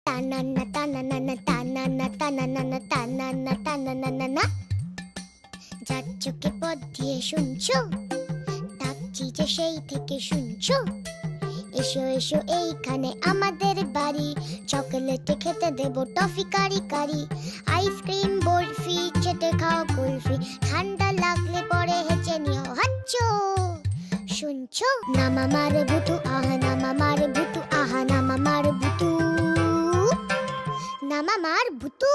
টানানা টানানা টানানা টানানা টানানা টানানা। যার চোখে পথ দিয়ে শুনছো, ডাকছি যে সেই থেকে শুনছো। এসো এসো এইখানে আমাদের বাড়ি, চকলেটে খেতে দেবো টফি কারি কারি। আইসক্রিম বরফি চেটে খাও কুলফি, ঠান্ডা লাগলে পরে হেঁচে নিও হাচ্চো। শুনছো না মামার ভুতু আহা, না মামার ভুতু আহা, না মামার ভুতু, না মামার ভুতু।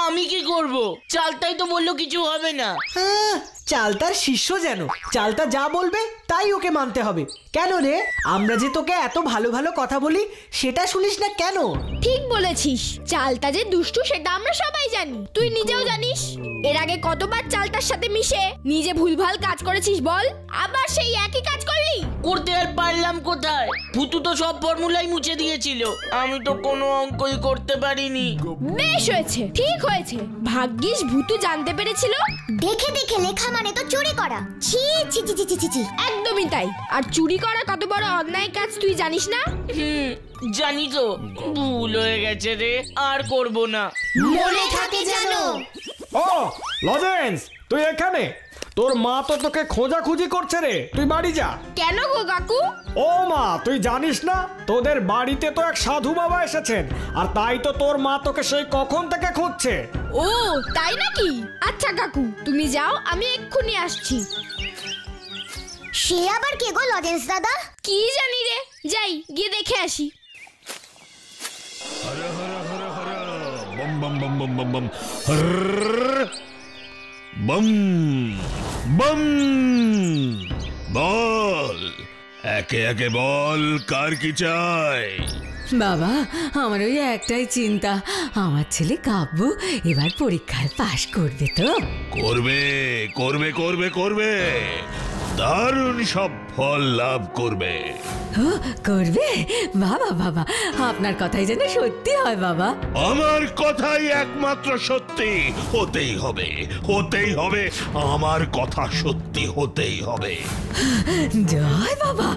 আমি কি করব? চালতাই তো বললো কিছু হবে না। চালতার শিষ্য যেন, চালতা যা বলবে তাই ওকে মানতে হবে। কেন রে, আমরা যে তোকে এত ভালো ভালো কথা বলি সেটা শুনিস না কেন? ঠিক বলেছিস, চালতা যে দুষ্টু সেটা আমরা সবাই জানি, তুই নিজেও জানিস। এর আগে কতবার চালতার সাথে মিশে নিজে ভুলভাল কাজ করেছিস বল, আবার সেই একই কাজ করলি। করতে আর পারলাম কোথায়? ভুতু তো সব ফর্মুলাই মুছে দিয়েছিল, আমি তো কোনো অঙ্কই করতে পারিনি। বেশ হয়েছে, ঠিক হয়েছে, ভাগ্যিস ভুতু জানতে পেরেছিল। দেখে দেখে লেখা মানে তো চুরি করা। ছি ছি ছি ছি ছি ছি। একদমই তাই। আর চুরি করা কত বড় অন্যায় কাজ তুই জানিস না? জানি তো, ভুল হয়ে গেছে রে, আর করব না। মনে থাকে জানো। ও লজেন্স, তুই এখানে? তোর মা তো তোকে খোঁজাখুঁজি করছে রে, তুই বাড়ি যা। কেন গো কাকু? ও মা, তুই জানিস না তোদের বাড়িতে তো এক সাধু বাবা এসেছেন, আর তাই তো তোর মা তোকে সেই কখন থেকে খুঁজছে। ও তাই নাকি? আচ্ছা কাকু তুমি যাও, আমি এক্ষুনি আসছি। সে আবার কে গো লজেন্স দাদা? কি জানি রে, যাই গিয়ে দেখে আসি। হর হর হর হর বম বম বম বম বম বম হর বম বম। বল, একে একে বল, কার কি চাই? বাবা, আমার ওই একটাই চিন্তা, আমার ছেলে কাব্য এবার পরীক্ষায় পাশ করবে তো? করবে করবে করবে করবে, দারুণ সব ফল লাভ করবে। ও করবে? বাবা বাবা, আপনার কথাই যেন সত্যি হয় বাবা। আমার কথাই একমাত্র সত্যি, হতেই হবে হতেই হবে, আমার কথা সত্যি হতেই হবে। জয় বাবা,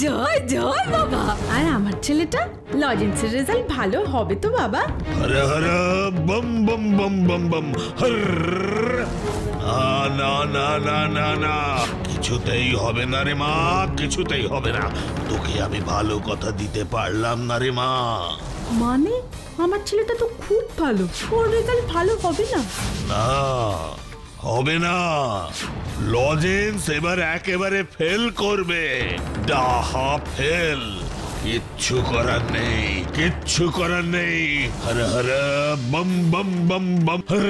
জয় জয় বাবা। আর আমার ছেলেটা লজেন্সের রেজাল্ট ভালো হবে তো বাবা? হর হর বম বম বম বম বম হর। না না না না না, কিছুতেই হবে না রে মা, কিছুতেই হবে না। তোকে আমি ভালো কথা দিতে পারলাম না রে মা। মানে আমার ছেলেটা তো খুব ভালো, ওর রেজাল্ট ভালো হবে না? না, হবে না। লজেন্স এবার একেবারে ফেল করবে, ডাহা ফেল। কিচ্ছু করার নেই, কিচ্ছু করার নেই। হর হর বম বম বম বম হর।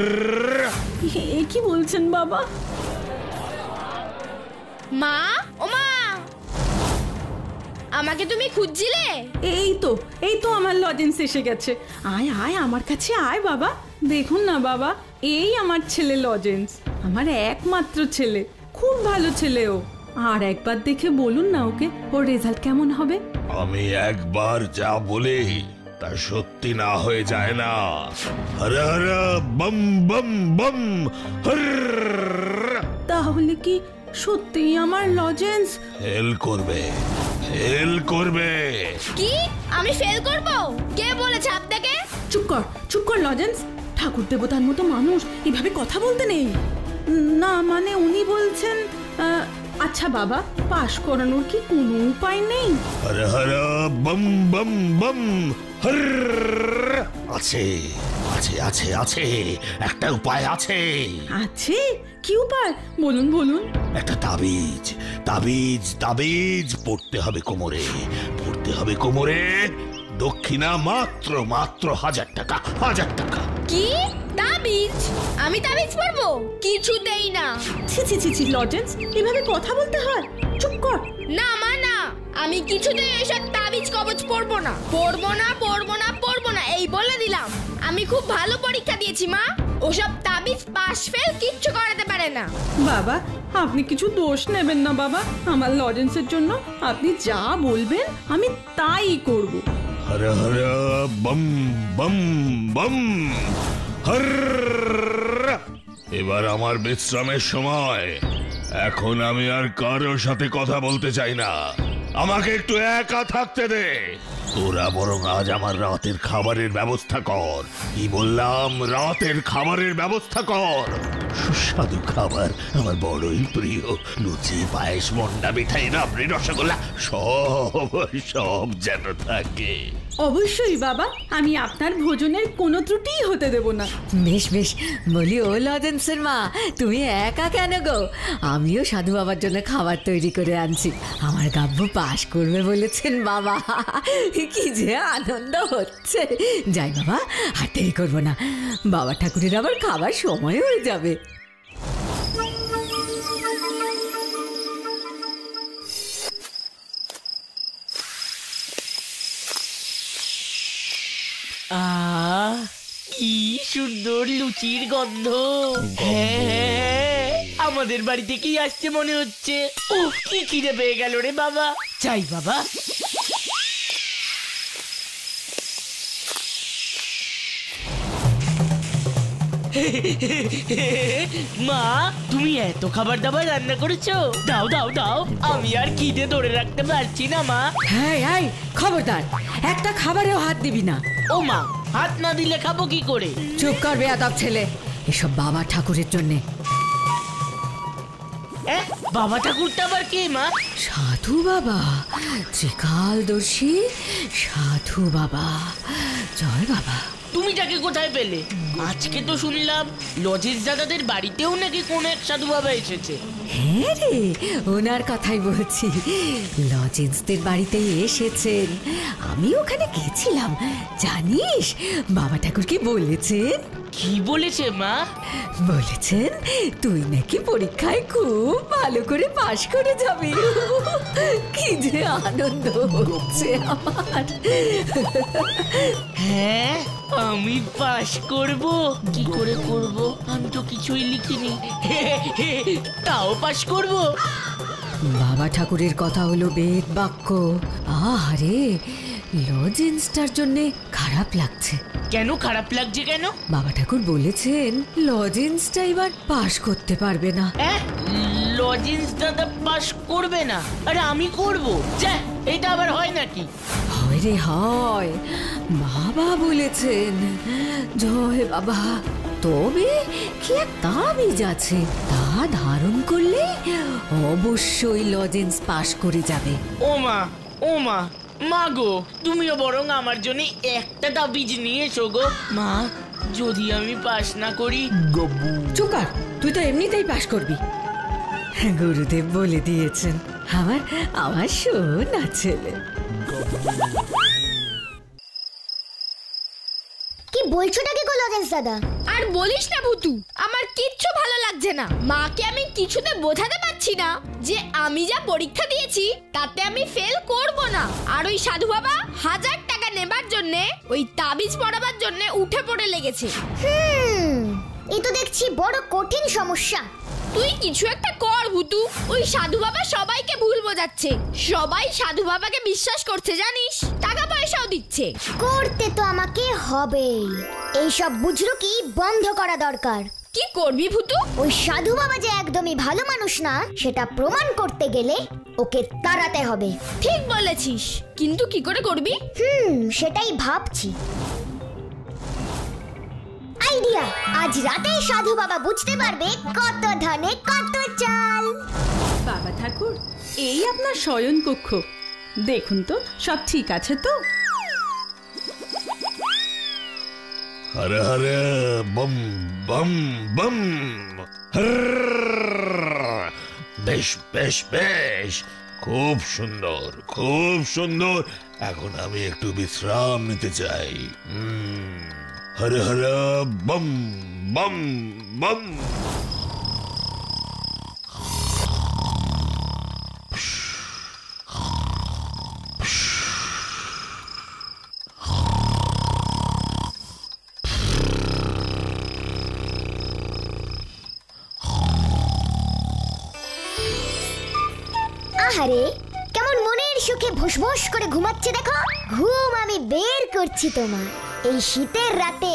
এ কি বলছেন বাবা? মা, ও মা, আমাকে তুমি খুঁজছিলে? এই তো আমার লজেন্স এসে গেছে। আয় আয় আমার কাছে আয় বাবা, দেখুন না বাবা, এই আমার ছেলে লজেন্স, আমার একমাত্র ছেলে, খুব ভালো ছেলে ও। আর একবার দেখে বলুন না ওকে, ওর রেজাল্ট কেমন হবে। আমি একবার যা বলি তা সত্যি না হয়ে যায় না। হর হর বম বম বম হর। তাহলে কি সত্যিই আমার লজেন্স ফেল করবে, ফেল করবে। কি আমি ফেল করব? কে বলেছে আপনাকে? চুপ কর লজেন্স, ঠাকুর দেবতার মতো মানুষ এভাবে কথা বলতে নেই। না মানে উনি বলছেন, আচ্ছা বাবা, পাশ করানোর কি কোনো উপায় নেই? হর হর বম বম বম হর। আছে আছে আছে আছে, একটা উপায় আছে। আছে? কি উপায় বলুন বলুন। একটা তাবিজ, তাবিজ তাবিজ পড়তে হবে কোমরে, পড়তে হবে কোমরে। দক্ষিণা মাত্র মাত্র 1000 টাকা, 1000 টাকা। কি তাবিজ? আমি তাবিজ পরবো? কিছুতেই না। ছি ছি ছি ছি লজেন্স, এভাবে কথা বলতে হয়? চুপ কর। না মা না, আমি কিছুতেই এসব তাবিজ কবজ পরবো না, পরবো না পরবো না পরবো না, এই বলে দিলাম। আমি খুব ভালো পরীক্ষা দিয়েছি মা, ওসব তাবিজ পাশ ফেল কিচ্ছু করাতে পারে না। বাবা আপনি কিছু দোষ নেবেন না বাবা, আমার লজেন্সের জন্য আপনি যা বলবেন আমি তাই করব। হর হর বম বম বম হর। এবার আমার বিশ্রামের সময়। এখন আমি আর কারোর সাথে কথা বলতে চাই না, আমাকে একটু একা থাকতে দে। তোরা বরং আজ আমার রাতের খাবারের ব্যবস্থা কর। কি বললাম, রাতের খাবারের ব্যবস্থা কর। সুস্বাদু খাবার আমার বড়ই প্রিয়, লুচি, পায়েস, মন্ডা, মিঠাই, রাবড়ি, রসগোল্লা সব সব যেন থাকে। অবশ্যই বাবা, আমি আপনার ভোজনের কোনো ত্রুটিই হতে দেব না। বেশ বেশ, বলি ও লজেন্সের মা, তুমি একা কেন গো? আমিও সাধু বাবার জন্য খাবার তৈরি করে আনছি। আমার গাব্বু পাশ করবে বলেছেন বাবা, কি যে আনন্দ হচ্ছে। যাই বাবা, আর দেরি করবো না, বাবা ঠাকুরের আবার খাবার সময় হয়ে যাবে। কি সুন্দর লুচির গন্ধ। হ্যাঁ, আমাদের বাড়িতে কি আসছে মনে হচ্ছে। ও কি খিদে পেয়ে গেল রে বাবা। চাই বাবা। মা, তুমি এত খাবার দাবার রান্না করেছো? দাও দাও দাও, আমি আর খিদে ধরে রাখতে পারছি না মা। হ্যাঁ, খবরদার, একটা খাবারেও হাত দিবি না। ও মা, হাত না দিলে খাবো কি করে? চুপ কর বেয়াদব ছেলে, এসব বাবা ঠাকুরের জন্যে। বাবা ঠাকুরটা আবার কে মা? সাধু বাবা, ত্রিকালদর্শী সাধু বাবা। জয় বাবা। তুমি তাকে কোথায় পেলে? আজকে তো শুনলাম লজেন্স দাদাদের বাড়িতেও নাকি কোন এক সাধু বাবা এসেছে। হ্যাঁ রে, ওনার কথাই বলছি। লজেন্সদের বাড়িতে এসেছেন, আমি ওখানে গেছিলাম। জানিস বাবা ঠাকুর কি বলেছেন? কি বলেছে মা? বলেছেন তুই নাকি পরীক্ষায় খুব ভালো করে পাশ করে যাবি। কি যে আনন্দ হচ্ছে আমার। হ্যাঁ, আমি পাশ করব? কি করে করব? আমি তো কিছুই লিখিনি। তাও পাশ করব? বাবা ঠাকুরের কথা হলো বেদ বাক্য। আরে লজেন্সটার জন্য খারাপ লাগছে। কেন খারাপ লাগছে কেন? বাবা ঠাকুর বলেছেন লজেন্সটা এবার পাশ করতে পারবে না। লজেন্স দাদা পাশ করবে না? আরে আমি করব। এটা আবার হয় নাকি? হয় রে হয়, বাবা বলেছেন। জয় বাবা। তবে কি এক তাবিজ আছে, তা ধারণ করলে অবশ্যই লজেন্স পাশ করে যাবে। ও মা, ও মা, মা গো, তুমিও বরং আমার জন্য একটা তাবিজ নিয়ে এসো গো। মা, যদি আমি পাশ না করি? চুকার, তুই তো এমনিতেই পাশ করবি। গুরুদেব বলে দিয়েছেন, আমার সোনা ছেলে। কি বলছোটা কি গো লজেন্স দাদা? আর বলিস না ভুতু, আমার কিচ্ছু ভালো লাগছে না। মাকে আমি কিছুতে বোঝাতে পারছি না যে আমি যা পরীক্ষা দিয়েছি তাতে আমি ফেল করব না। আর ওই সাধু বাবা 1000 টাকা নেবার জন্য, ওই তাবিজ পড়াবার জন্য উঠে পড়ে লেগেছে। এই তো দেখছি বড় কঠিন সমস্যা। তুই কিছু একটা কর ভুতু। ওই সাধু বাবা সবাইকে ভুল বোঝাচ্ছে, সবাই সাধু বাবাকে বিশ্বাস করছে জানিস, টাকা পয়সাও দিচ্ছে। করতে তো আমাকে হবে। এইসব বুঝলো কি বন্ধ করা দরকার। কি করবি ভুতু? ওই সাধু বাবা যে একদমই ভালো মানুষ না, সেটা প্রমাণ করতে গেলে ওকে তাড়াতে হবে। ঠিক বলেছিস, কিন্তু কি করে করবি? সেটাই ভাবছি। আইডিয়া! আজ রাতেই সাধু বাবা বুঝতে পারবে কত ধানে কত চাল। বাবা ঠাকুর, এই আপনার শয়ন কক্ষ। দেখুন তো সব ঠিক আছে তো? হরে হরে বম বম বম। বেশ বেশ বেশ, খুব সুন্দর, খুব সুন্দর। এখন আমি একটু বিশ্রাম নিতে চাই। হরে হরে বম বম বম। আহারে, কেমন মনের সুখে ভুসভুস করে ঘুমাচ্ছে দেখো। ঘুম আমি বের করছি তোমার। এই শীতের রাতে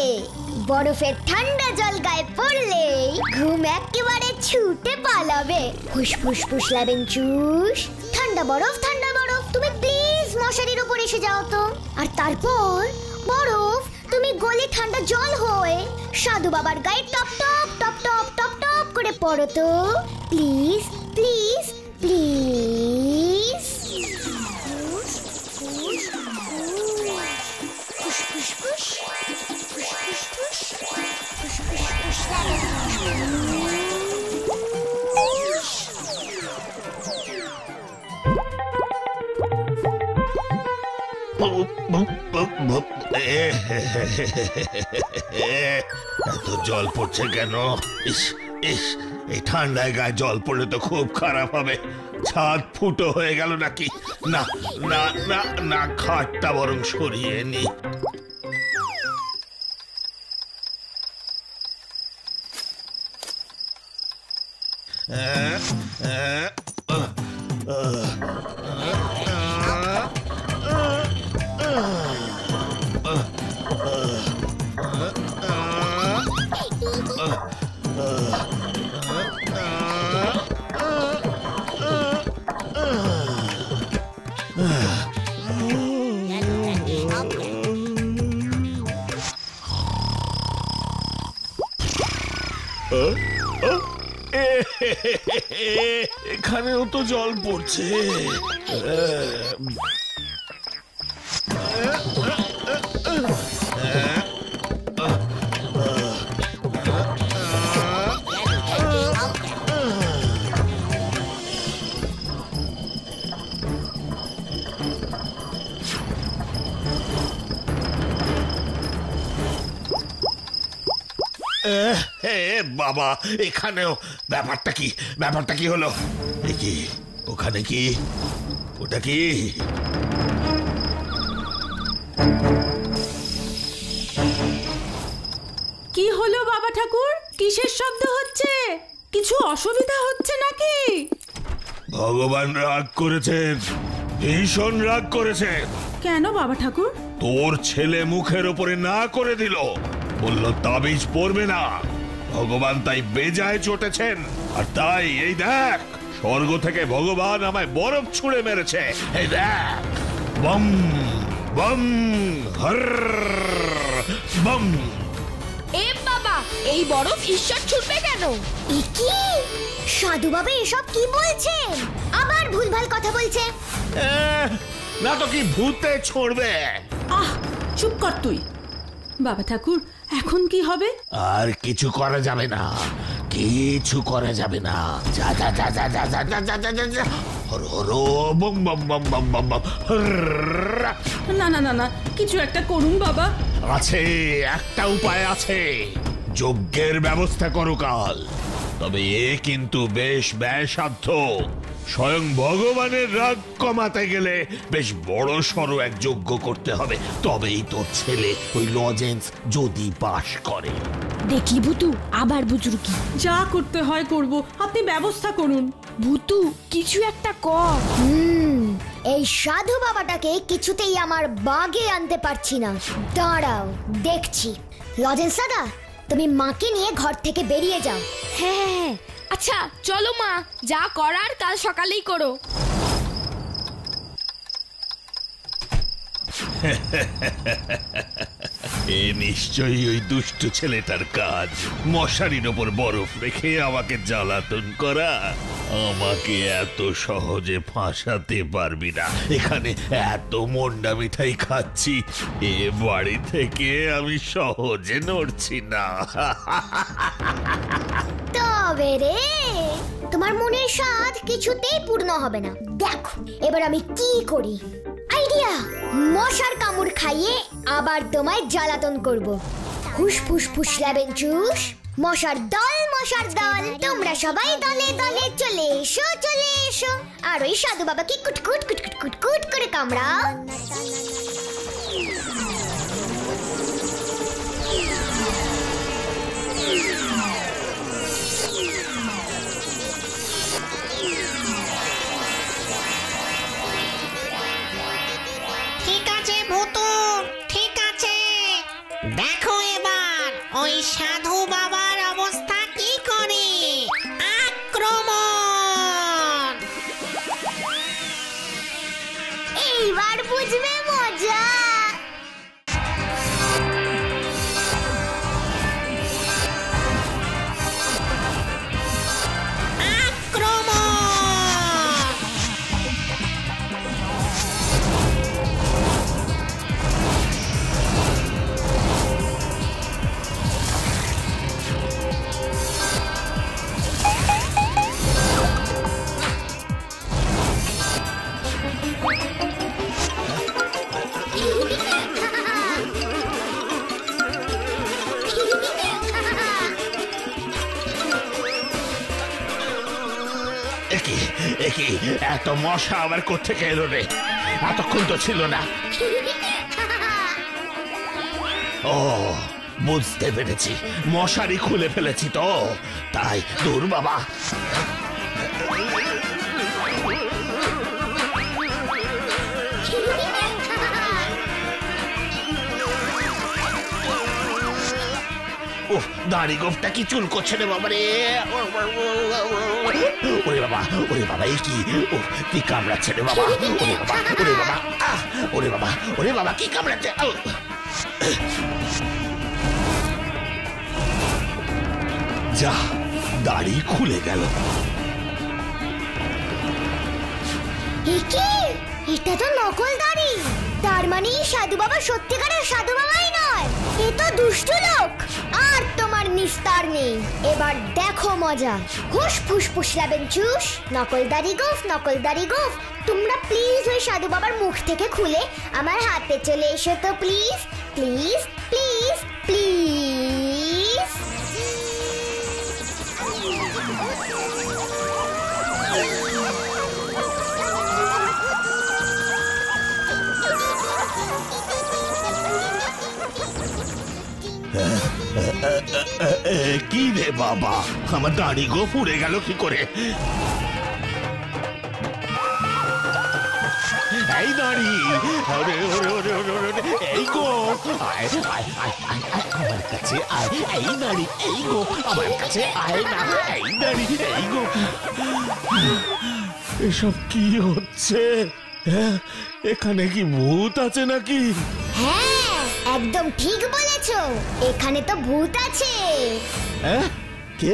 বরফের ঠান্ডা জল গায়ে পড়লেই ঘুম একেবারে ছুটে পালাবে। ফুস ফুস ফুস লেবেন চুস, ঠান্ডা বরফ তুমি প্লিজ মশারির উপর এসে যাও তো। আর তারপর বরফ তুমি গলে ঠান্ডা জল হয়ে সাধু বাবার গায়ে top top top top top top করে পড়ো তো, প্লিজ প্লিজ প্লিজ। এত জল পড়ছে কেন? ইস ইস, এই ঠান্ডায় গায়ে জল পড়লে তো খুব খারাপ হবে। ছাদ ফুটো হয়ে গেল নাকি? না না না না, খাটটা বরং সরিয়ে নি। এখানেও তো জল পড়ছে। বাবা, এখানেও ব্যাপারটা কি হলো? কি ওখানে কি? ওটা কি? কি হলো বাবা ঠাকুর? কিসের শব্দ হচ্ছে? কিছু অসুবিধা হচ্ছে নাকি? ভগবান রাগ করেছেন, ভীষণ রাগ করেছেন। কেন বাবা ঠাকুর? তোর ছেলে মুখের উপরে না করে দিল, বলল তাবিজ পড়বে না। ভগবান তাই বেজায় চটেছেন। আর তাই এই দেখ, স্বর্গ থেকে ভগবান আমায় বরফ ছুঁড়ে মেরেছে। এই দেখ, বম বম হর বম। এ বাবা, এই বরফ ঈশ্বর ছুটবে কেন? কি সাধু বাবা এসব কি বলছেন? আবার ভুলভাল কথা বলছে। না তো কি ভূতে ছড়বে? আহ, চুপ কর তুই। বাবা ঠাকুর, এখন কি হবে? আর কিছু করা যাবে না, কিছু করা যাবে না। যা যা যা যা যা যা যা যা যা যা যা। হর হর বম বম বম বম বম বম। না না না না, কিছু একটা করুন বাবা। আছে, একটা উপায় আছে। যজ্ঞের ব্যবস্থা করো কাল। তবে এ কিন্তু বেশ ব্যয়সাধ্য। স্বয়ং ভগবানের রাগ কমাতে গেলে বেশ বড় সড়ো এক যজ্ঞ করতে হবে, তবেই তোর ছেলে ওই লজেন্স যদি পাশ করে। দেখলি ভুতু, আবার বুজুর্গি। যা করতে হয় করব, আপনি ব্যবস্থা করুন। ভুতু, কিছু একটা কর। এই সাধু বাবাটাকে কিছুতেই আমার বাগে আনতে পারছি না। দাঁড়াও, দেখছি। লজেন্স দাদা, তুমি মাকে নিয়ে ঘর থেকে বেরিয়ে যাও। হ্যাঁ, আচ্ছা চলো মা, যা করার কাল সকালেই করো। এ নিশ্চয়ই ওই দুষ্ট ছেলেটার কাজ। মশারির ওপর বরফ রেখে আমাকে জ্বালাতন করা। আমাকে এত সহজে ফাঁসাতে পারবি না। এখানে এত মন্ডা মিঠাই খাচ্ছি, এ বাড়ি থেকে আমি সহজে নড়ছি না। তবে রে, তোমার মনের স্বাদ কিছুতেই পূর্ণ হবে না। দেখো এবার আমি কি করি। আইডিয়া! মশার কামড় খাইয়ে আবার তোমায় জ্বালাতন করব। ফুস ফুস ফুস লেবেন চুস, মশার দল তোমরা সবাই দলে দলে চলে এসো। আর ওই সাধু বাবাকে কুটকুট কুটকুট কুটকুট করে কামড়াও। ঠিক আছে ভূতু, ঠিক আছে। দেখো এবার আক্রমণ! এইবার বুঝবে মজা। একি এত মশা আবার কোত্থেকে এলো রে? এতক্ষণ তো ছিল না। ও বুঝতে পেরেছি, মশারি খুলে ফেলেছি তো, তাই। দূর বাবা। উফ, দাড়ি গোফটা কি চুল করছে রে বাবা রে। ওরে বাবা, ওরে বাবা, এই কি? ও কি কামড়াচ্ছে রে বাবা। ওরে বাবা, ওরে বাবা, ওরে বাবা, ওরে বাবা, কি কামড়াচ্ছে। যা, দাড়ি খুলে গেল। এটা তো নকল দাড়ি। তার মানে সাধু বাবা সত্যিকারের সাধু বাবাই নয়, এ তো দুষ্ট লোক। আর তোমার নিস্তার নেই, এবার দেখো মজা। হুস ফুসফুস লাবেন চুস। নকল দাড়ি গোফ, নকল দাড়ি গোফ, তোমরা প্লিজ ওই সাধু বাবার মুখ থেকে খুলে আমার হাতে চলে এসো তো, প্লিজ প্লিজ প্লিজ প্লিজ। কি রে বাবা, আমার দাড়ি গো পুড়ে গেল কি করে? এই দাড়ি, এই গো, আমার কাছে আয়। এই দাড়ি, এই গো, আমার কাছে আয় না। এই দাড়ি, এই গো। এসব কি হচ্ছে? এখানে কি ভূত আছে নাকি? হ্যাঁ, একদম ঠিক বলেছো, এখানে তো ভূত আছে। কে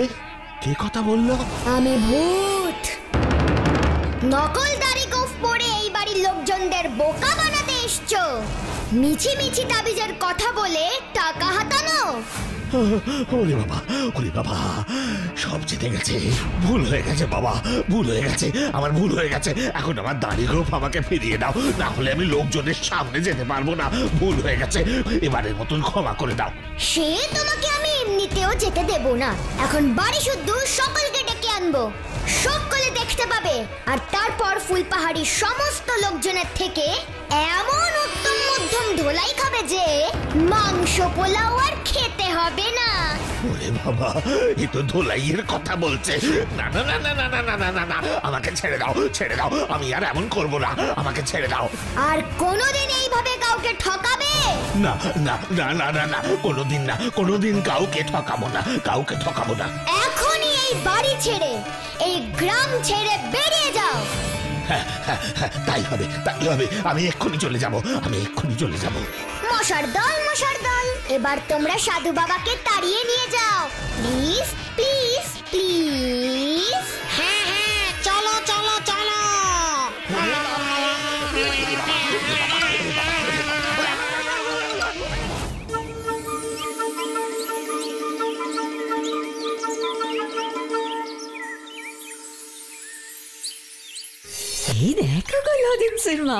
কে কথা বললো? আমি ভূত। নকল দাড়ি গোফ পরে এই বাড়ির লোকজনদের বোকা বানাতে এসছো। মিছি মিছি তাবিজের কথা বলে টাকা হাতানো। ওরে বাবা, ওরে বাবা, সব জিতে গেছে। ভুল হয়ে গেছে বাবা, ভুল হয়ে গেছে, আমার ভুল হয়ে গেছে। এখন আমার দাড়ি গোফ আমাকে ফিরিয়ে দাও, না হলে আমি লোকজনের সামনে যেতে পারবো না। ভুল হয়ে গেছে, এবারের মতন ক্ষমা করে দাও। সে তোমাকে আমি এমনিতেও যেতে দেব না। এখন বাড়ি শুদ্ধ সকলকে ডেকে আনবো, সকলে দেখতে পাবে। আর তারপর ফুলপাহাড়ির সমস্ত লোকজনের থেকে এমন উত্তম মধ্যম ধোলাই খাবে যে মাংস পোলাও আর খেতে হবে না। ওরে বাবা, এ তো ধোলাইয়ের কথা বলছে। না না না না না না না না না না, আমাকে ছেড়ে দাও, ছেড়ে দাও। আমি আর এমন করবো না, আমাকে ছেড়ে দাও। আর কোনোদিন এইভাবে কাউকে ঠকাবে না না না না না না, কোনোদিন না, কোনোদিন কাউকে ঠকাবো না, কাউকে ঠকাবো না। এখনই এই বাড়ি ছেড়ে, এই গ্রাম ছেড়ে বেরিয়ে যাও। তাই হবে, তাই হবে। আমি এক্ষুনি চলে যাব, আমি এক্ষুনি চলে যাব। মশার দল, মশার দল, এবার তোমরা সাধু বাবাকে তাড়িয়ে নিয়ে যাও, প্লিজ প্লিজ প্লিজ। হ্যাঁ হ্যাঁ, চলো চলো চলো। এই দেখো গো লজেন্সের মা,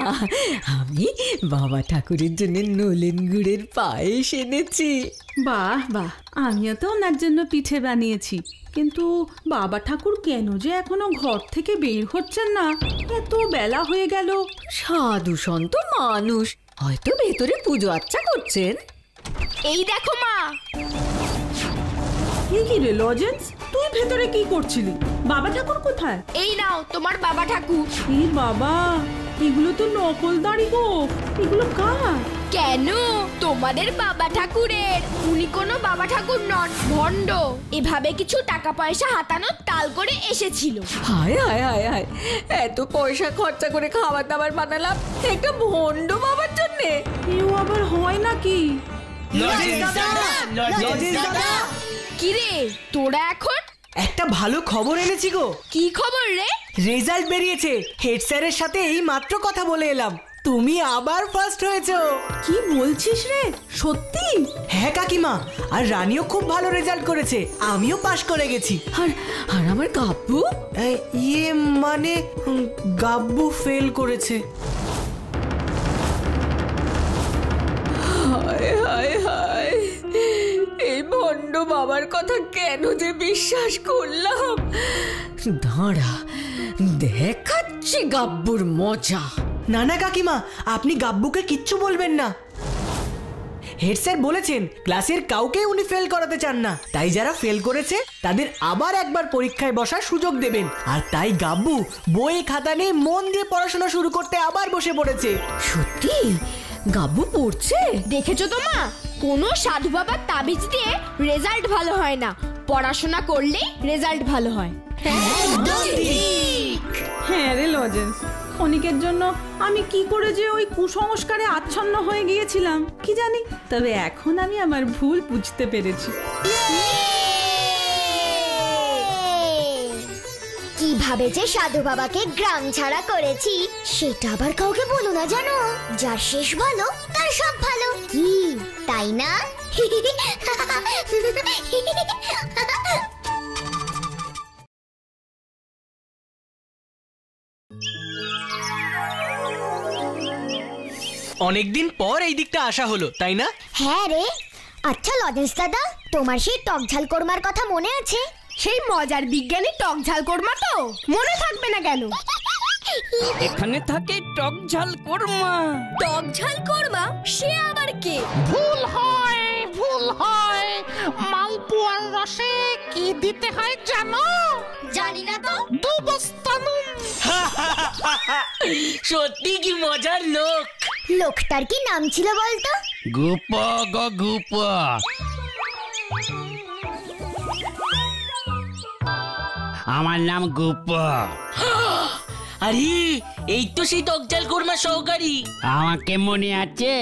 আমি বাবা ঠাকুরের জন্য নলেন গুড়ের পায়েস এনেছি। বাহ বাহ, আমিও তো ওনার জন্য পিঠে বানিয়েছি। কিন্তু বাবা ঠাকুর কেন যে এখনো ঘর থেকে বের হচ্ছেন না? এত বেলা হয়ে গেল। সাধু সন্ত মানুষ, হয়তো ভেতরে পুজো আচ্চা করছেন। এই দেখো মা। কি রে লজেন্স, তুই ভেতরে কি করছিলি? বাবা ঠাকুর কোথায়? এই নাও তোমার বাবা ঠাকুর। বাবা, এগুলো তো নকল দাড়ি গো। এগুলো কার? কেন? তোমাদের বাবা ঠাকুরের। উনি কোনো বাবা ঠাকুর নন, ভণ্ড। এভাবে কিছু টাকা পয়সা হাতানোর তাল করে এসেছিল। হায় হায় হায় হায়, এত পয়সা খরচা করে খাবার দাবার বানালাম একটা ভণ্ড বাবার জন্যে। এও আবার হয় নাকি? কিরে তোরা এখন? একটা ভালো খবর এনেছি গো। কি খবর রে? রেজাল্ট বেরিয়েছে। হেড স্যারের সাথে এই মাত্র কথা বলে এলাম। তুমি আবার ফার্স্ট হয়েছো। কি বলছিস রে, সত্যি? হ্যাঁ কাকিমা, আর রানীও খুব ভালো রেজাল্ট করেছে। আমিও পাশ করে গেছি। আর আর আমার কাব্বু? ইয়ে মানে গাব্বু ফেল করেছে। হায় হায় হায়, এই ভণ্ড বাবার কথা কেন যে বিশ্বাস করলাম। দাঁড়া, দেখাচ্ছি গাব্বুর মজা। না না কাকিমা, আপনি গাব্বুকে কিচ্ছু বলবেন না। হেড স্যার বলেছেন ক্লাসের কাউকে উনি ফেল করাতে চান না, তাই যারা ফেল করেছে তাদের আবার একবার পরীক্ষায় বসার সুযোগ দেবেন। আর তাই গাব্বু বই খাতা নিয়ে মন দিয়ে পড়াশোনা শুরু করতে আবার বসে পড়েছে। সত্যি গাব্বু পড়ছে? দেখেছো তো মা, কোনো সাধু বাবার তাবিজ দিয়ে রেজাল্ট ভালো হয় না, পড়াশোনা করলেই রেজাল্ট ভালো হয়। হ্যাঁ রে লজেন্স, ক্ষণিকের জন্য আমি কি করে যে ওই কুসংস্কারে আচ্ছন্ন হয়ে গিয়েছিলাম কি জানি, তবে এখন আমি আমার ভুল বুঝতে পেরেছি। কিভাবে যে সাধু বাবাকে গ্রাম ছাড়া করেছি সেটা আবার কাউকে বলো না, জানো? যার শেষ ভালো তার সব ভালো, কি তাই না? অনেকদিন পর এই দিকটা আসা হলো, তাই না? হ্যাঁ রে। আচ্ছা লজেন্স দাদা, তোমার সেই টক ঝাল কোরমার কথা মনে আছে? সেই মজার বিজ্ঞানী টক ঝাল কোরমা তো মনে থাকবে না কেন? এখানে থাকে টক ঝাল কোরমা। টক ঝাল কোরমা সে আবার কে? ভুল হয়, ভুল হয়। মালপোয়ার রসে কি দিতে হয় জানো? জানি না তো। 2 বস্তা নুন। সত্যি কি মজার লোক। লোকটার কি নাম ছিল বলতো? গুপ গো গুপ। আমার নাম গুপ। আরে এই তো সেই টকঝাল কোরমা সহকারী। আমাকে মনে আছে?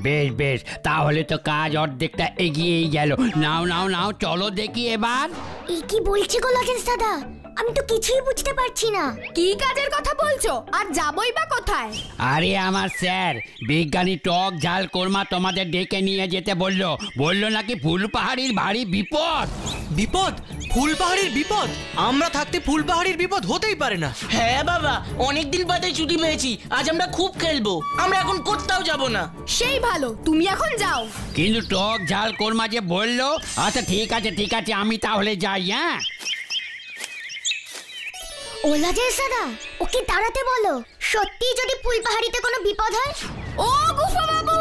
বেশ বেশ, তাহলে তো কাজ অর্ধেকটা এগিয়েই গেল। নাও নাও নাও, চলো দেখি এবার। এই কি বলছে গো লজেন্স দাদা? আমি তো কিছুই বুঝতে পারছি না। কি কাজের কথা বলছো? আর যাবই বা কোথায়? আরে আমার স্যার, বিজ্ঞানী টক ঝাল কোরমা তোমাদের ডেকে নিয়ে যেতে বললো। বললো নাকি ফুলপাহাড়ির ভারী বিপদ। বিপদ? ফুলপাহাড়ির বিপদ? আমরা থাকতে ফুলপাহাড়ির বিপদ হতেই পারে না। হ্যাঁ বাবা, অনেকদিন বাদে ছুটি পেয়েছি, আজ আমরা খুব খেলবো। আমরা এখন কোথাও যাব না। সেই ভালো, তুমি এখন যাও। কিন্তু টক ঝাল কোরমা যে বললো। আচ্ছা ঠিক আছে ঠিক আছে, আমি তাহলে যাই। হ্যাঁ ও লজেন্স দাদা, ওকে দাঁড়াতে বলো। সত্যি যদি ফুলপাহাড়িতে কোনো বিপদ হয়? ও গুফা বাবু,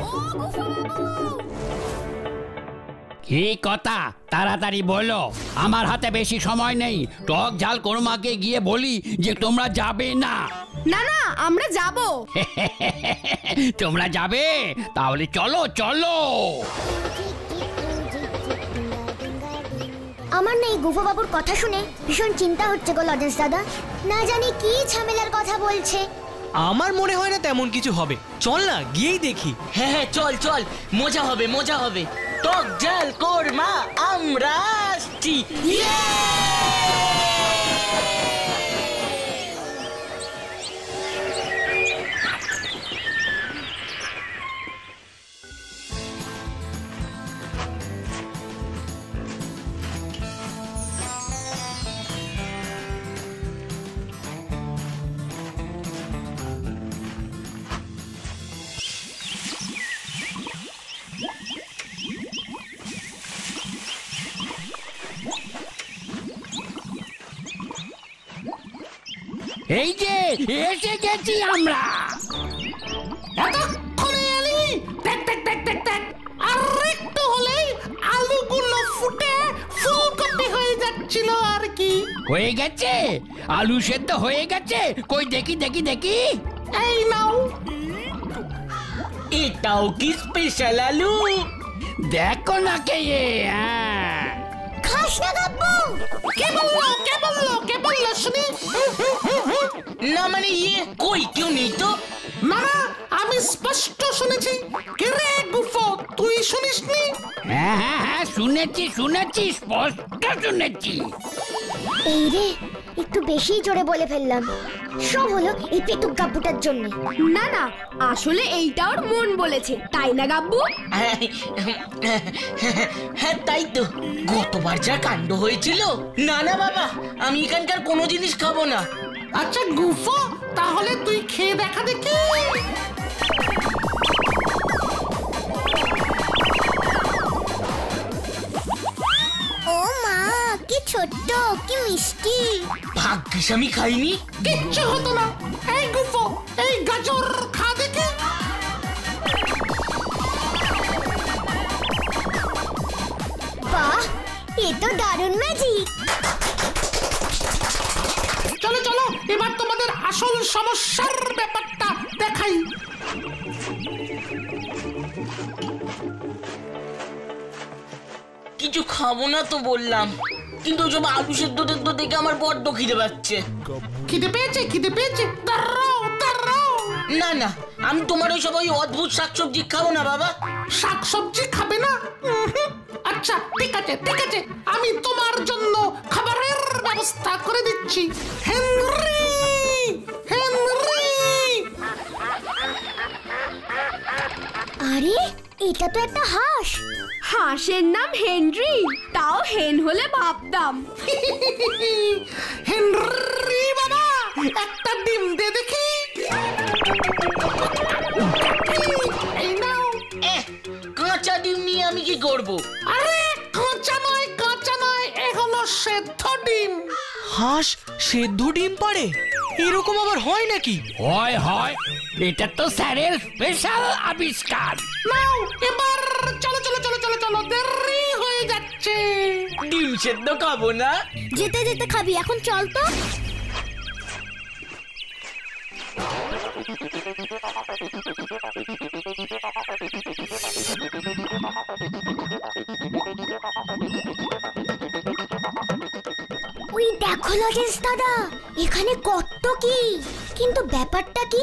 ও গুফা বাবু। কি কথা, তাড়াতাড়ি বলো, আমার হাতে বেশি সময় নেই। টক ঝাল কোরমাকে গিয়ে বলি যে তোমরা যাবে না। না না, আমরা যাব। তোমরা যাবে? তাহলে চলো চলো। আমার না এই গুফা বাবুর কথা শুনে ভীষণ চিন্তা হচ্ছে গো লজেন্স দাদা। না জানি কি ঝামেলার কথা বলছে। আমার মনে হয় না তেমন কিছু হবে। চল না গিয়েই দেখি। হ্যাঁ হ্যাঁ চল চল, মজা হবে মজা হবে। টকঝাল কোরমা আমরা আসছি। এই যে এসে গেছি আমরা। এতক্ষণে এলি? ট্যাক ট্যাক ট্যাক ট্যাক ট্যাক। আর একটু হলেই আলুগুলো ফুটে ফুলকপি হয়ে যাচ্ছিল আর কি। হয়ে গেছে? আলু সেদ্ধ হয়ে গেছে? কই দেখি দেখি দেখি। এই নাও। এটাও কি স্পেশাল আলু? দেখো না কে খাস না গাব্বু। কে বললো শুনি? না মানে কই কেউ নেই তো। না না, আমি স্পষ্ট শুনেছি। কে রে গুফো, তুই শুনিসনি? হ্যাঁ শুনেছি স্পষ্ট শুনেছি। এই রে, একটু বেশি জোরে বলে ফেললাম। সব হলো এই পেটুক গাব্বুটার জন্য। না না, আসলে এইটা ওর মন বলেছে, তাই না গাব্বু? হ্যাঁ তাই তো, গতবার যা কাণ্ড হয়েছিল। না না বাবা, আমি এখানকার কোনো জিনিস খাবো না। আচ্ছা গুফো, তাহলে তুই খেয়ে দেখা দেখি। ও মা, কি ছোট্ট, কি মিষ্টি। ভাগ্যিস আমি খাইনি। কিচ্ছু হতো না। এই গুফো, এই গাজর খা দেখি। বাহ, এ তো দারুণ ম্যাজিক। চলো চলো, এবার তোমাদের আসল সমস্যার ব্যাপারটা দেখাই। কিছু খাবো না তো বললাম, কিন্তু সব আলু সেদ্ধ টেদ্ধ দেখে আমার বড্ড খিদে পাচ্ছে। খিদে পেয়েছে, দাঁড়াও। না না, আমি তোমার ওই অদ্ভুত শাকসবজি খাবো না বাবা। শাকসবজি খাবে না? আচ্ছা ঠিক আছে, আমি তোমার জন্য খাবারের ব্যবস্থা করে দিচ্ছি। হেনরি, আরে, এটা তো একটা হাঁস। হাঁসের নাম হেনরি, তাও হেন হলে ভাবতাম। হেনরি বাবা, একটা ডিম দে দেখি। এই নাও। কাঁচা ডিম নিয়ে আমি কি করব? আরে কাঁচা নয়, এ হলো সেদ্ধ ডিম। হাঁস সেদ্ধ ডিম পারে? এরকম আবার হয় নাকি? হয়, এটা তো স্যারের স্পেশাল আবিষ্কার। নাও এবার, চলো, দেরি হয়ে যাচ্ছে। ডিম সেদ্ধ খাবো না। যেতে যেতে খাবি, এখন চল তো। ওই দেখো লজেন্স দাদা, এখানে কত কি, কিন্তু ব্যাপারটা কি?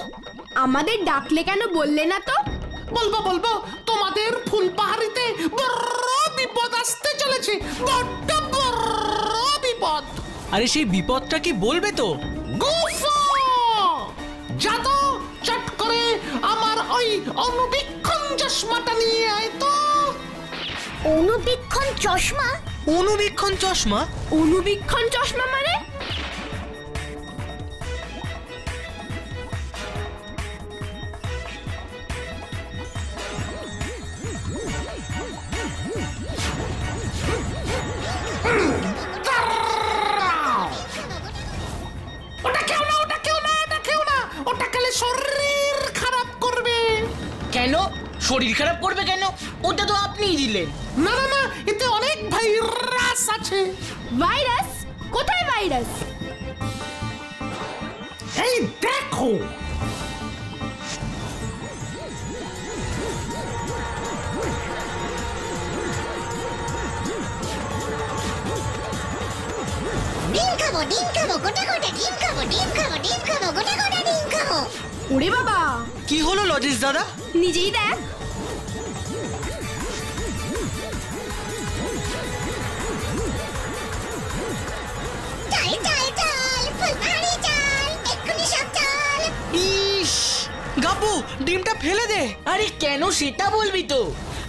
আমাদের ডাকলে কেন বললে না তো? বলবো, তোমাদের ফুলপাহাড়িতে বড় বিপদ আসতে চলেছে, বড্ড বড় বিপদ। আরে সেই বিপদটা কি বলবে তো? গুফো, যা তো চট করে আমার ওই অনুবীক্ষণ চশমাটা নিয়ে আয় তো। অনুবীক্ষণ চশমা? অনুবীক্ষণ চশমা? অনুবীক্ষণ চশমা মানে? ওটা খেও না, ওটা খেলে শরীর খারাপ করবে। কেন শরীর খারাপ করবে কেন? ওটা তো আপনিই দিলেন। না, এতে অনেক ভাইরাস আছে। ভাইরাস? কোথায় ভাইরাস? এই দেখো। ডিম খাবো, গোটা ডিম খাবো, গোটা ডিম খাবো। ওরে বাবা, কি হলো লজেন্স দাদা? নিজেই দেখ। চল, ফুলবাড়ি চল, এক্ষুনি সব চল। ইস, গাব্বু ডিমটা ফেলে দে। আরে কেন সেটা বলবি তো?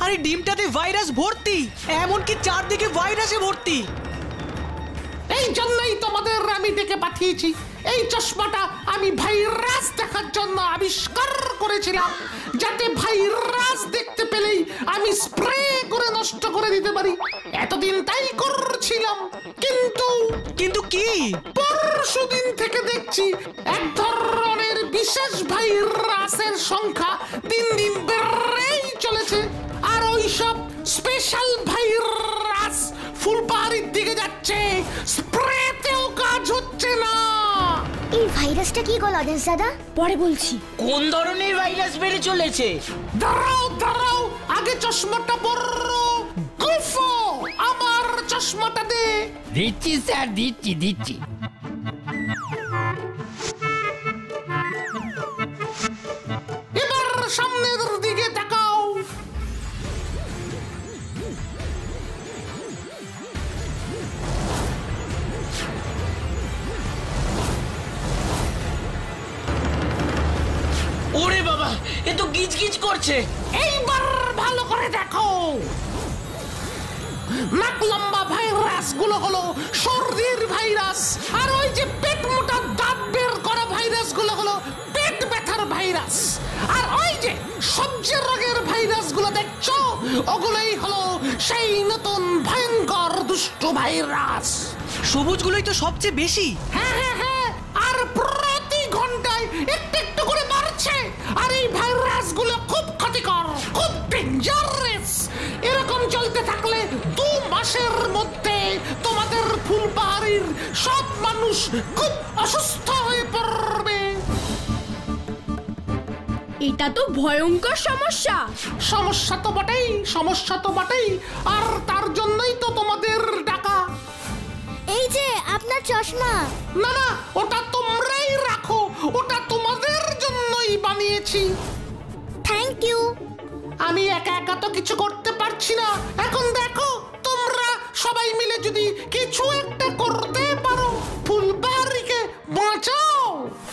আরে ডিমটাতে ভাইরাস ভর্তি, এমনকি চারদিকে ভাইরাসে ভর্তি। এই জন্যই তোমাদের আমি ডেকে পাঠিয়েছি। এই চশমাটা আমি ভাইরাস দেখার জন্য আবিষ্কার করেছিলাম, যাতে ভাইরাস দেখতে পেলেই আমি স্প্রে করে নষ্ট করে দিতে পারি। এতদিন তাই করছিলাম, কিন্তু কি? পরশুদিন থেকে দেখছি এক ধরনের বিশেষ ভাইরাসের সংখ্যা দিন দিন বেড়েই চলেছে। আর ওইসব স্পেশাল ভাইরাস ফুলপাহাড়ির দিকে যাচ্ছে, স্প্রেতেও কাজ হচ্ছে না। এই ভাইরাসটা কি গো লজেন্স দাদা? পরে বলছি। কোন ধরনের ভাইরাস বেড়ে চলেছে? দাঁড়াও, আগে চশমাটা পরো। গুফো, আমার চশমাটা দে। দিচ্ছি স্যার, দিচ্ছি। এবার সামনের দিকে তাকাও। ওরে বাবা, এ তো গিজগিজ করছে। এইবার ভালো করে দেখো। নাক লম্বা ভাইরাস গুলো হলো সর্দির ভাইরাস, আর ওই যে পেট মোটা দাঁত বের করা ভাইরাস গুলো হলো পেট ব্যথার ভাইরাস, আর ওই যে সবজি রোগের ভাইরাস গুলো দেখছো, ওগুলোই হলো সেই নতুন ভয়ঙ্কর দুষ্ট ভাইরাস। সবুজগুলোই তো সবচেয়ে বেশি। হ্যাঁ, আর প্রতি ঘন্টায় একটু একটু করে বাড়ছে। আর এই ভাইরাস গুলো খুব ক্ষতিকর, খুব ডেঞ্জারাস। এরকম চলতে থাকলে 2 মাসের মধ্যে তোমাদের ফুলবাড়ির সব মানুষ খুব অসুস্থ হয়ে পড়বে। এটা তো ভয়ঙ্কর সমস্যা। সমস্যা তো বটেই, আর তার জন্যই তো তোমাদের ডাকা। এই যে আপনার চশমা। না, ওটা তোমরাই রাখো, ওটা তোমাদের জন্যই বানিয়েছি। Thank you. আমি একা তো কিছু করতে পারছি না। এখন দেখো, তোমরা সবাই মিলে যদি কিছু একটা করতে পারো, ফুলবাড়িকে বাঁচাও।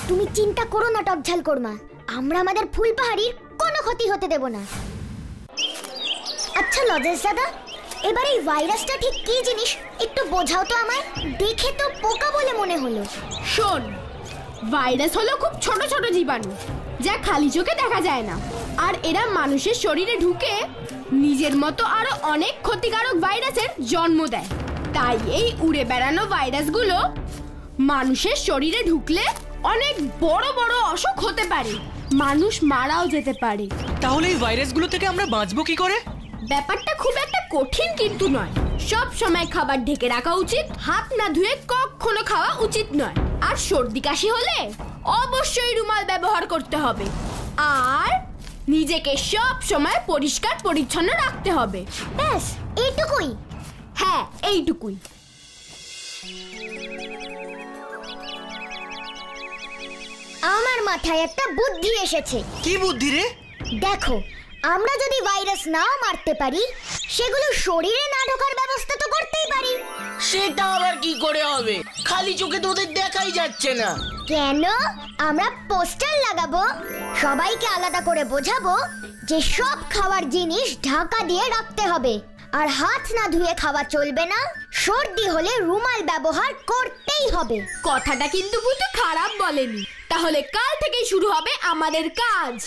তুমি চিন্তা করো না টকঝাল কোরমা, আমরা আমাদের ফুলপাহাড়ির কোনো ক্ষতি হতে দেব না। আচ্ছা লজেন্স দাদা, এবার এই ভাইরাসটা ঠিক কি জিনিস একটু বোঝাও তো আমায়। দেখে তো পোকা বলে মনে হলো। শোন, ভাইরাস হলো খুব ছোট ছোট জীবাণু, যা খালি চোখে দেখা যায় না। আর এরা মানুষের শরীরে ঢুকে নিজের মতো আরো অনেক ক্ষতিকারক ভাইরাসের জন্ম দেয়। তাই এই উড়ে বেড়ানো ভাইরাসগুলো মানুষের শরীরে ঢুকলে অনেক বড় বড় অসুখ হতে পারে, মানুষ মারাও যেতে পারে। তাহলে এই ভাইরাসগুলো থেকে আমরা বাঁচবো কি করে? ব্যাপারটা খুব একটা কঠিন কিন্তু নয়। সব সময় খাবার ঢেকে রাখা উচিত, হাত না ধুয়ে কখনো খাওয়া উচিত নয়। আর সর্দি কাশি হলে অবশ্যই রুমাল ব্যবহার করতে হবে, আর নিজেকে সব সময় পরিষ্কার পরিচ্ছন্ন রাখতে হবে। ব্যাস এইটুকুই? হ্যাঁ, এইটুকুই। আমার মাথায় একটা বুদ্ধি এসেছে। কি বুদ্ধি রে? দেখো, আমরা যদি ভাইরাস নাও মারতে পারি, সেগুলো শরীরে না ঢোকার ব্যবস্থা তো করতেই পারি। সেটা আবার কি করে হবে? খালি চোখে তো ওদের দেখাই যাচ্ছে না। কেন? আমরা পোস্টার লাগাবো, সবাইকে আলাদা করে বোঝাবো যে সব খাবার জিনিস ঢাকা দিয়ে রাখতে হবে, আর হাত না ধুয়ে খাওয়া চলবে না। সর্দি হলে রুমাল ব্যবহার করতেই হবে। কথাটা কিন্তু ভূতু খারাপ বলেনি। তাহলে কাল থেকেই শুরু হবে আমাদের কাজ।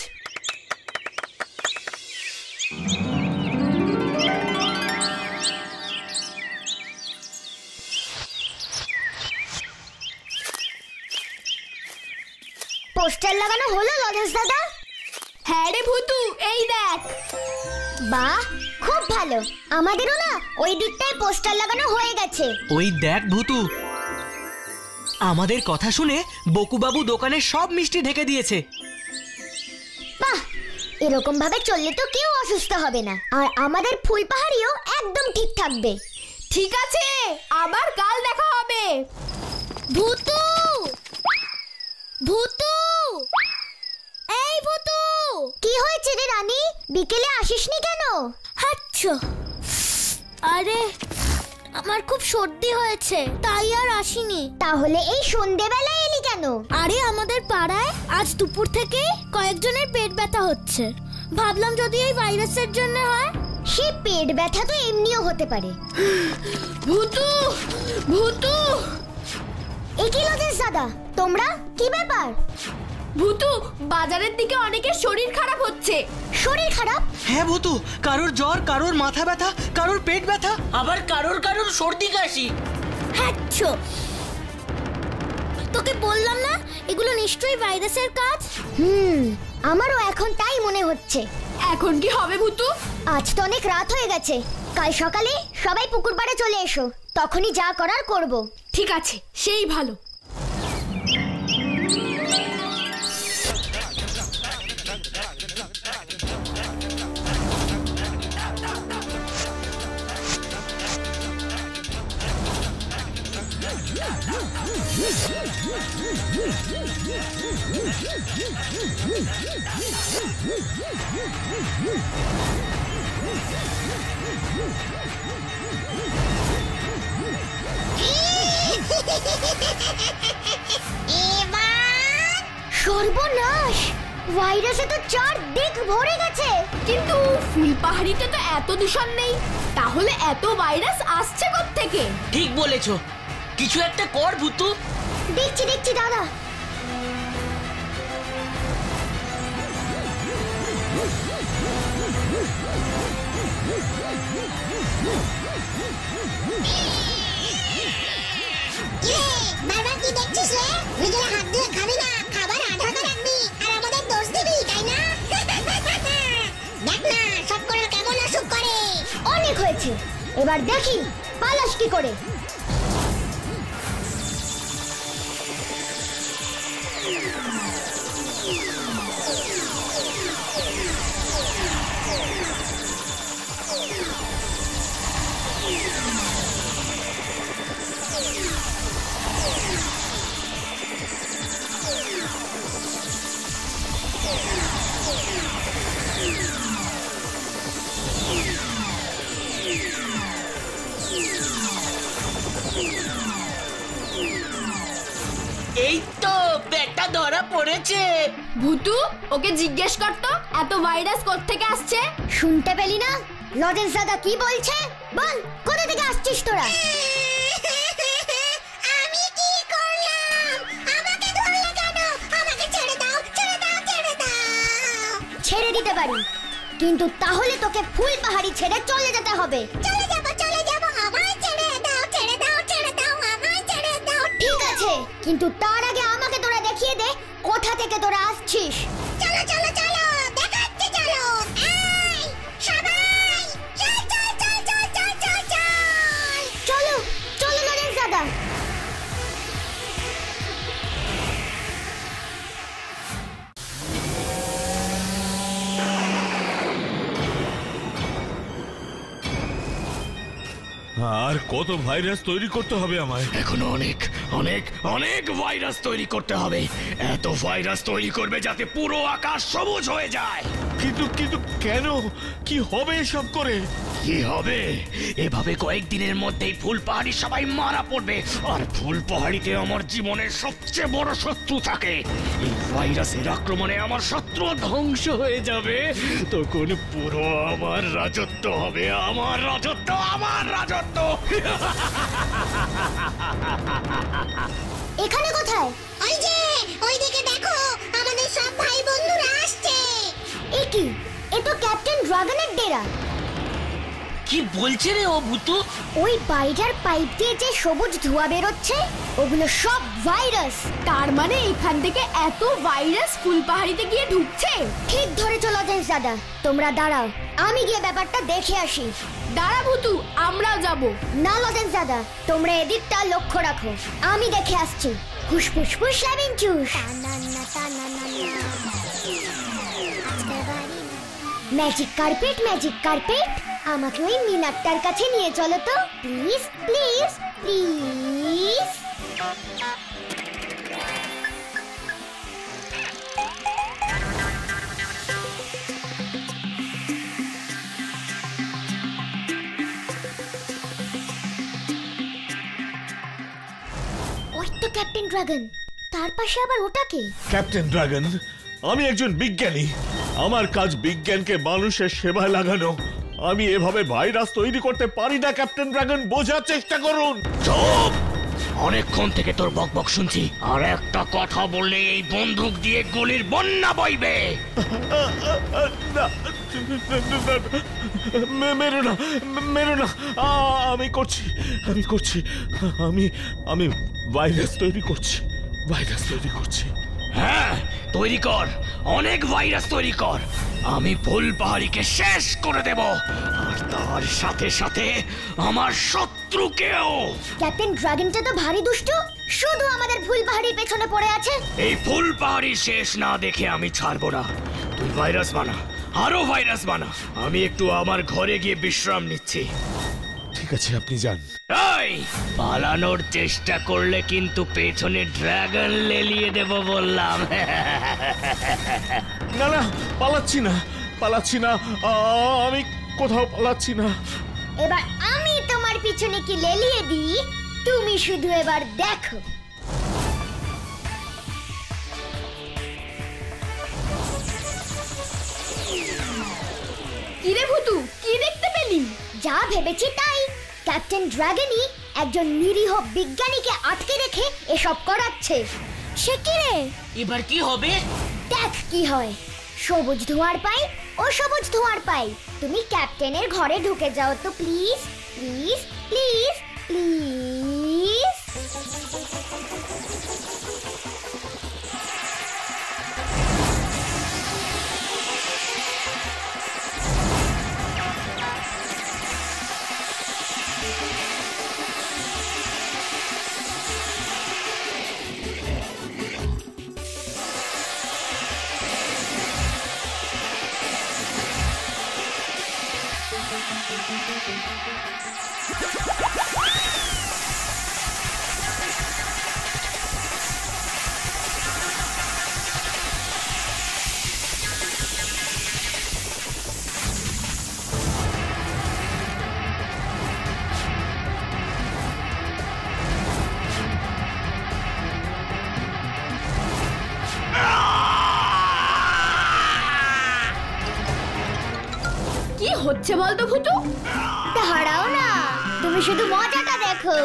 পোস্টার লাগানো হলো লজেন্স দাদা? হ্যাঁ রে ভূতু, এই দেখ। বাহ, খুব ভালো। আমাদেরও না ওই দিকটায় পোস্টার লাগানো হয়ে গেছে। ওই দেখ ভূতু, আমাদের কথা শুনে বকুবাবু দোকানে সব মিষ্টি ঢেকে দিয়েছে। বাহ, এরকম ভাবে চললে তো কেউ অসুস্থ হবে না, আর আমাদের ফুলপাহাড়িও একদম ঠিক থাকবে। ঠিক আছে, আবার কাল দেখা হবে। ভূতু, ভূতু, এই ভূতু, কি হয়েছে রে রানী? বিকেলে আসিসনি কেন? আচ্ছা, আরে আমার খুব সর্দি হয়েছে, তাই আর আসিনি। তাহলে এই সন্ধ্যেবেলায় এলি কেন? আরে আমাদের পাড়ায় আজ দুপুর থেকে কয়েকজনের পেট ব্যথা হচ্ছে, ভাবলাম যদি এই ভাইরাসের জন্য হয়। সে পেট ব্যথা তো এমনিও হতে পারে। ভূতু, ভূতু, এ কি লজেন্স দাদা, তোমরা কি ব্যাপার? ভূতু, বাজারের দিকে অনেকের শরীর খারাপ হচ্ছে। শরীর খারাপ? হ্যাঁ ভূতু, কারোর জ্বর, কারোর মাথা ব্যথা, কারোর পেট ব্যথা, আবার কারোর সর্দি কাশি। আচ্ছা, তোকে বললাম না এগুলো নিশ্চয়ই ভাইরাসের কাজ। আমারও এখন তাই মনে হচ্ছে। এখন কি হবে ভূতু? আজ তো অনেক রাত হয়ে গেছে, কাল সকালে সবাই পুকুর পাড়ে চলে এসো, তখনই যা করার করব। ঠিক আছে, সেই ভালো। সর্বনাশ, ভাইরাসে তো চারদিক ভরে গেছে। কিন্তু ফুলপাহাড়িতে তো এত দূষণ নেই, তাহলে এত ভাইরাস আসছে কোত্থেকে? ঠিক বলেছো, কিছু একটা কর ভূতু। দেখছি দাদা। বাবা কি দেখছিস রে? নিজের হাত দিয়ে খাবি না, খাবার আধাকে রাখবি আর আমাদের দোষ দিবি, তাই না? দেখ না সব করে কেমন অসুখ করে। অনেক হয়েছে, এবার দেখি পালাস কি করে। এই তো ব্যাটা ধরা পড়েছে। ভূতু, ওকে জিজ্ঞেস কর তো এত ভাইরাস কোত্থেকে আসছে। শুনতে পেলি না লজেন্স দাদা কি বলছে? বল, কোথা থেকে আসছিস তোরা? আমি কি করলাম? আমাকে ধরলে কেন? আমাকে ছেড়ে দাও, ছেড়ে দাও, ছেড়ে দাও। ছেড়ে দিতে পারি, কিন্তু তাহলে তোকে ফুলপাহাড়ি ছেড়ে চলে যেতে হবে। চলে যাব, চলে যাব। আমায় ছেড়ে দাও, ছেড়ে দাও, ছেড়ে দাও, আমায় ছেড়ে দাও। ঠিক আছে, কিন্তু তার আগে আমাকে তোরা দেখিয়ে দে কোথা থেকে তোরা আসছিস। চলো চলো চলো, দেখাচ্ছি, চলো। এই সবাই চল চল চল চল চল চল চল। চলো চলো লজেন্স দাদা। আর কত ভাইরাস তৈরি করতে হবে আমায়? এখনো অনেক অনেক অনেক ভাইরাস তৈরি করতে হবে। এত ভাইরাস তৈরি করবে যাতে পুরো আকাশ সবুজ হয়ে যায়। কিন্তু কিন্তু কেন? কি হবে এসব করে? কি হবে? এভাবে কয়েকদিনের মধ্যেই ফুলপাহাড়ি সবাই মারা পড়বে, আর ফুলপাহাড়িতে আমার জীবনের সবচেয়ে বড় শত্রু থাকে। এই ভাইরাসের আক্রমণে আমার শত্রু ধ্বংস হয়ে যাবে, তখন পুরো আমার রাজত্ব হবে। আমার রাজত্ব, আমার রাজত্ব। এখানে কোথায়? ওই যে ওইদিকে দেখো, আমাদের সব ভাই বন্ধুরা আসছে। এ কি? এ তো ক্যাপ্টেন ড্রাগনের ডেরা। কি বলছে রে ও ভূতু? ওই বাইরের পাইপ দিয়ে যে সবুজ ধোঁয়া বেরোচ্ছে, ওগুলো সব ভাইরাস। তার মানে এখান থেকে এত ভাইরাস ফুলপাহাড়িতে গিয়ে ঢুকছে। ঠিক ধরেছো লজেন্স দাদা, তোমরা দাঁড়াও, আমি গিয়ে ব্যাপারটা দেখে আসি। দাঁড়া ভূতু, আমরাও যাব। না লজেন্স দাদা, তোমরা এদিকটা লক্ষ্য রাখো, আমি দেখে আসছি। হুস ফুস ফুস lemon juice. Magic carpet, magic carpet, আমাকে ওই মিনারটার কাছে নিয়ে চলো তো প্লিজ প্লিজ প্লিজ। ওই তো ক্যাপ্টেন ড্রাগন, তার পাশে আবার ওটা কে? ক্যাপ্টেন ড্রাগন, আমি একজন বিজ্ঞানী। আমার কাজ বিজ্ঞানকে মানুষের সেবায় লাগানো। আমি এভাবে ভাইরাস তৈরি করতে পারি না ক্যাপ্টেন ড্রাগন, বোঝার চেষ্টা করুন। চুপ! অনেকক্ষণ থেকে তোর বকবক শুনছি, আর একটা কথা বললে এই বন্দুক দিয়ে গুলির বন্যা বইবে। মেরো না, মেরো না। আমি করছি, আমি করছি। আমি ভাইরাস তৈরি করছি, ভাইরাস তৈরি করছি। হ্যাঁ, তৈরি কর, অনেক ভাইরাস তৈরি কর। আমি ফুলপাহাড়িকে শেষ করে দেব, আর তার সাথে সাথে আমার শত্রুকেও। ক্যাপ্টেন ড্রাগনটা তো ভারী দুষ্ট, শুধু আমাদের ফুলপাহাড়ির পেছনে পড়ে আছে। এই ফুলপাহাড়ি শেষ না দেখে আমি ছাড়বো না। তুই ভাইরাস বানা, আরো ভাইরাস বানা। আমি একটু আমার ঘরে গিয়ে বিশ্রাম নিচ্ছি। ঠিক আছে, আপনি যান। এই, ওই পালানোর চেষ্টা করলে কিন্তু পেছনে ড্রাগন লেলিয়ে দেব বললাম। না না, পালাচ্ছি না, পালাচ্ছি না, আমি কোথাও পালাচ্ছি না। এবার আমি তোমার পিছনে কি লেলিয়ে দিই, তুমি শুধু এবার দেখো। কিরে ভুতু, কি দেখতে পেলি? যা ভেবেছি তাই। ক্যাপ্টেন ড্রাগনই একজন নিরীহ বিজ্ঞানীকে আটকে রেখে এসব করাচ্ছে। সে কি রে? এবার কি হবে? দেখ কি হয়। সবুজ ধোঁয়ার পাই ও সবুজ ধোঁয়ার পাই। তুমি ক্যাপ্টেনের ঘরে ঢুকে যাও তো প্লিজ, প্লিজ, প্লিজ, প্লিজ। কি হচ্ছে বলতো ভুতু? দাঁড়াও না, তুমি শুধু মজাটা দেখো।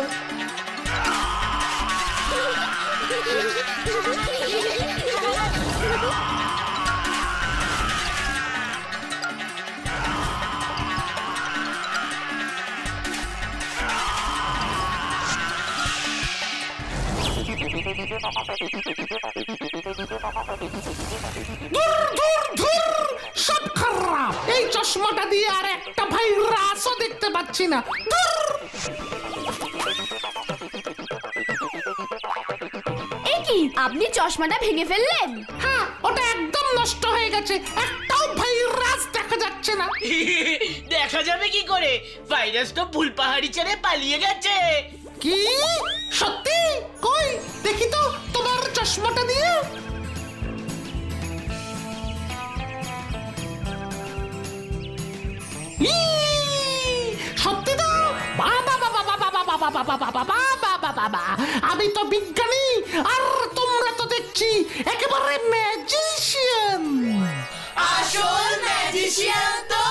সব খারাপ। এই চশমাটা দিয়ে আর একটা ভাইরাসও দেখতে পাচ্ছি না। এ কি, আপনি চশমাটা ভেঙে ফেললেন? হ্যাঁ, ওটা একদম নষ্ট হয়ে গেছে, একটাও ভাইরাস দেখা যাচ্ছে না। দেখা যাবে কি করে? ভাইরাস তো ফুলপাহাড়ি ছেড়ে পালিয়ে গেছে। কি সত্যি? কই দেখি তো তোমার চশমাটা দিয়ে। সত্যি তো? বাবা বাবা বাবা বাবা বাবা বাবা বাবা বাবা, আমি তো বিজ্ঞানী আর তোমরা তো দেখছি একেবারে ম্যাজিশিয়ান। আসল ম্যাজিশিয়ান তো